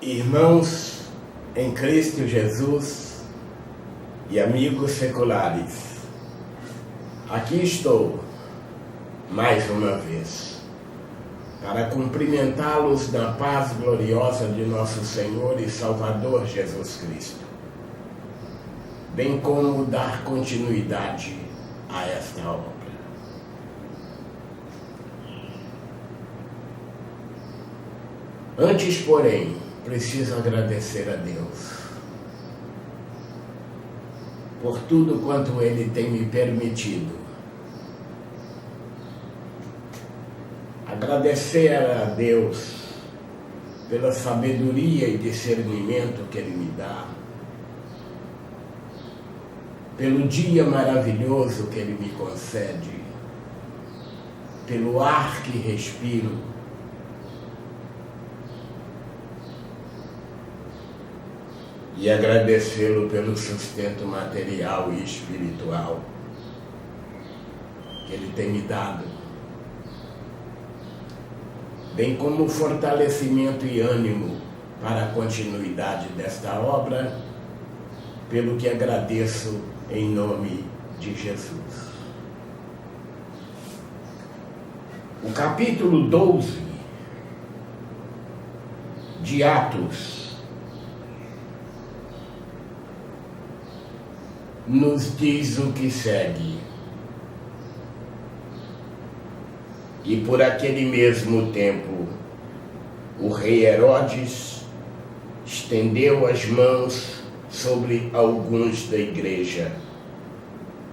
Irmãos em Cristo Jesus e amigos seculares, aqui estou mais uma vez para cumprimentá-los na paz gloriosa de nosso Senhor e Salvador Jesus Cristo, bem como dar continuidade a esta obra. Antes, porém, preciso agradecer a Deus por tudo quanto Ele tem me permitido. Agradecer a Deus pela sabedoria e discernimento que Ele me dá, pelo dia maravilhoso que Ele me concede, pelo ar que respiro, e agradecê-lo pelo sustento material e espiritual que Ele tem me dado, bem como o fortalecimento e ânimo para a continuidade desta obra, pelo que agradeço em nome de Jesus. O capítulo 12 de Atos nos diz o que segue. E por aquele mesmo tempo, o rei Herodes estendeu as mãos sobre alguns da igreja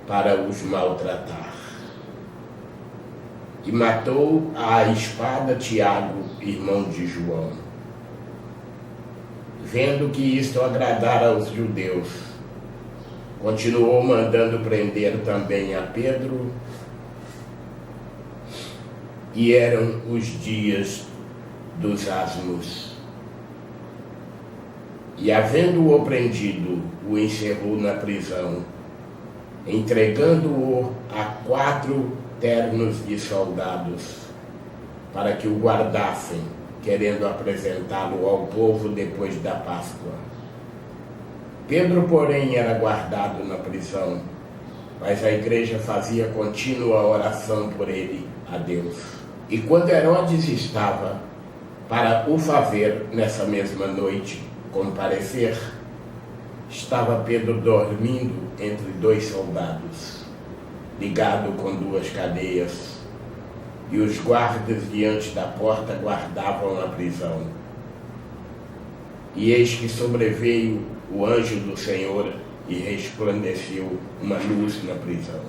para os maltratar. E matou à espada Tiago, irmão de João. Vendo que isto agradara aos judeus, continuou mandando prender também a Pedro, e eram os dias dos asmos. E havendo-o prendido, o encerrou na prisão, entregando-o a 4 ternos de soldados, para que o guardassem, querendo apresentá-lo ao povo depois da Páscoa. Pedro, porém, era guardado na prisão, mas a igreja fazia contínua oração por ele a Deus. E quando Herodes estava para o fazer nessa mesma noite comparecer, estava Pedro dormindo entre 2 soldados, ligado com 2 cadeias, e os guardas diante da porta guardavam a prisão. E eis que sobreveio o anjo do Senhor e resplandeceu uma luz na prisão.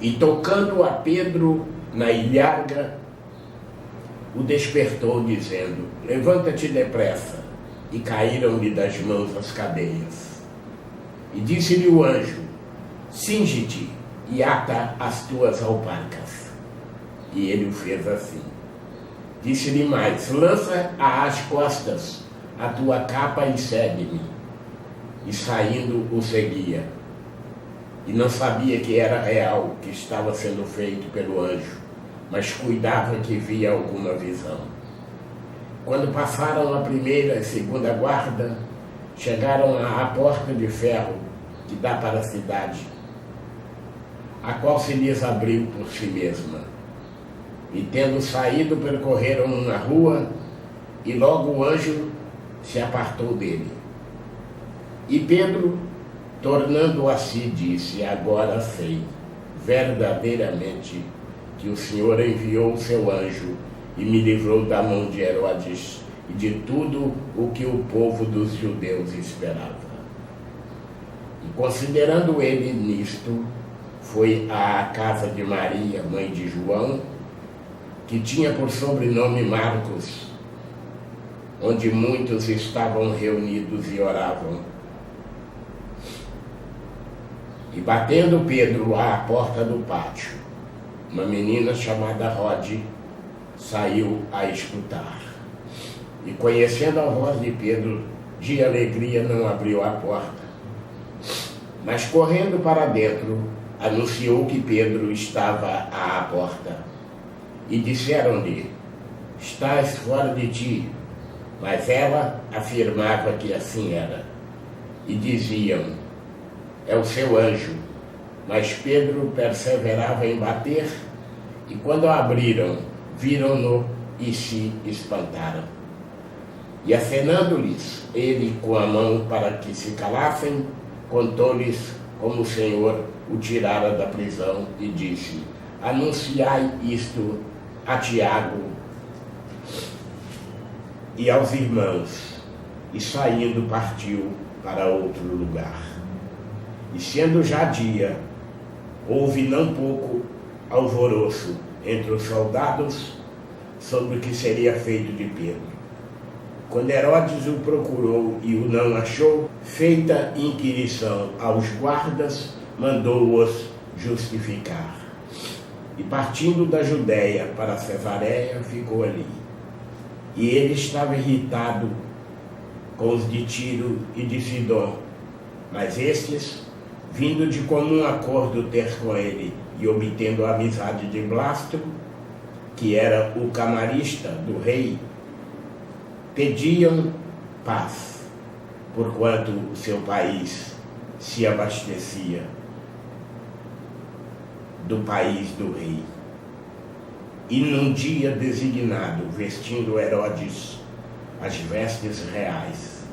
E tocando a Pedro na ilharga, o despertou, dizendo: levanta-te depressa. E caíram-lhe das mãos as cadeias. E disse-lhe o anjo: cinge-te e ata as tuas alparcas. E ele o fez assim. Disse-lhe mais: lança às costas a tua capa e segue-me. E saindo o seguia. E não sabia que era real, que estava sendo feito pelo anjo, mas cuidava que via alguma visão. Quando passaram a primeira e segunda guarda, chegaram à porta de ferro que dá para a cidade, a qual se lhes abriu por si mesma. E tendo saído, percorreram uma rua, e logo o anjo se apartou dele. E Pedro, tornando a si, disse: agora sei verdadeiramente que o Senhor enviou o seu anjo e me livrou da mão de Herodes e de tudo o que o povo dos judeus esperava. E considerando ele nisto, foi à casa de Maria, mãe de João, que tinha por sobrenome Marcos, onde muitos estavam reunidos e oravam. E batendo Pedro à porta do pátio, uma menina chamada Rode saiu a escutar. E conhecendo a voz de Pedro, de alegria não abriu a porta, mas correndo para dentro, anunciou que Pedro estava à porta. E disseram-lhe: estás fora de ti, Mas ela afirmava que assim era. E diziam: é o seu anjo. Mas Pedro perseverava em bater, e quando abriram, viram-no e se espantaram. E acenando-lhes ele com a mão para que se calassem, contou-lhes como o Senhor o tirara da prisão e disse: anunciai isto a Tiago e aos irmãos. E saindo partiu para outro lugar. E sendo já dia, houve não pouco alvoroço entre os soldados sobre o que seria feito de Pedro. Quando Herodes o procurou e o não achou, feita inquirição aos guardas, mandou-os justificar. E partindo da Judéia para Cesareia, ficou ali. E ele estava irritado com os de Tiro e de Sidom, mas estes, vindo de comum acordo ter com ele e obtendo a amizade de Blasto, que era o camarista do rei, pediam paz, porquanto o seu país se abastecia do país do rei. E num dia designado, vestindo Herodes as vestes reais,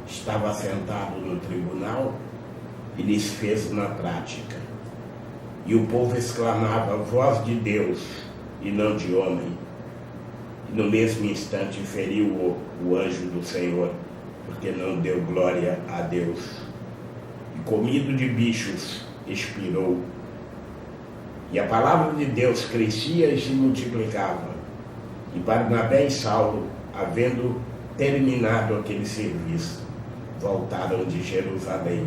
estava sentado no tribunal e lhes fez uma prática. E o povo exclamava: voz de Deus e não de homem. E no mesmo instante feriu o anjo do Senhor, porque não deu glória a Deus. E comido de bichos, expirou. E a palavra de Deus crescia e se multiplicava. E Barnabé e Saulo, havendo terminado aquele serviço, voltaram de Jerusalém,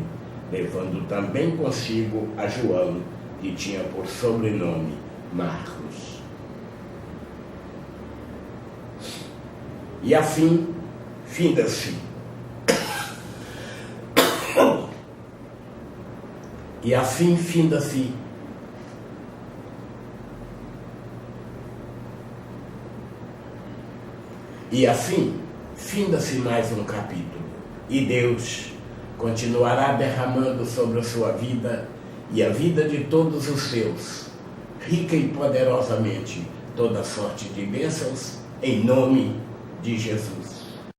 levando também consigo a João, que tinha por sobrenome Marcos. E assim finda-se. E assim finda-se mais um capítulo. E Deus continuará derramando sobre a sua vida e a vida de todos os seus, rica e poderosamente, toda sorte de bênçãos, em nome de Jesus.